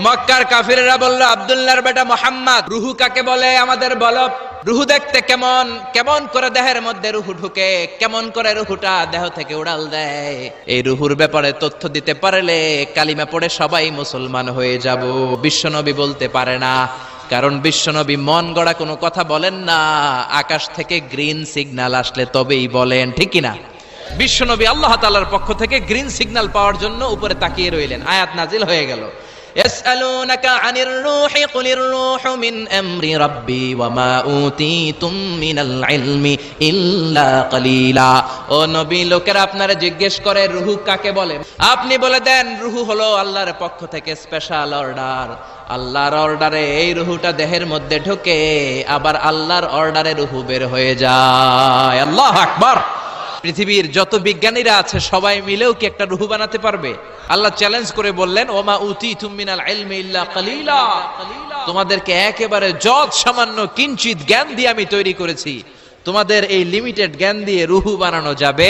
মক্কার কাফিররা বলল, আব্দুল্লাহর বেটা মুহাম্মদ, রুহু কাকে বলে আমাদের বলো। রুহু দেখতে কেমন, কেমন করে দেহের মধ্যে রুহু ঢুকে, কেমন করে রুহুটা দেহ থেকে উড়াল দেয়, এই রুহুর ব্যাপারে তথ্য দিতে পারলে কালিমা পড়ে সবাই মুসলমান হয়ে যাব। বিশ্বনবী বলতে পারে না, কারণ বিশ্বনবী মন গড়া কোনো কথা বলেন না, আকাশ থেকে গ্রিন সিগন্যাল আসলে তবেই বলেন, ঠিক কিনা? বিশ্বনবী আল্লাহ তাআলার পক্ষ থেকে গ্রিন সিগন্যাল পাওয়ার জন্য উপরে তাকিয়ে রইলেন, আয়াত নাজিল হয়ে গেল। ইয়াসআলুনাকা আনির রূহি কুলির রূহু মিন আমরি রাব্বি ওয়া মা উতীতুম মিনাল ইলমি ইল্লা কালিলা। ও নবী, লোকেরা আপনারা জিজ্ঞেস করে রূহু কাকে বলে, আপনি বলে দেন রূহু হলো আল্লাহর পক্ষ থেকে স্পেশাল অর্ডার। আল্লাহর অর্ডারে এই রূহুটা দেহের মধ্যে ঢোকে, আবার আল্লাহর অর্ডারে রূহু বের হয়ে যায়। আল্লাহু আকবার। পৃথিবীর যত বিজ্ঞানীরা আছে সবাই মিলেও কি একটা রূহু বানাতে পারবে? আল্লাহ চ্যালেঞ্জ করে বললেন, ওমা উতীতুম মিনাল ইলমি ইল্লা কালিলা, তোমাদেরকে একেবারে যৎ সামান্য কিঞ্চিত জ্ঞান দিয়ে আমি তৈরি করেছি, তোমাদের এই লিমিটেড জ্ঞান দিয়ে রূহু বানানো যাবে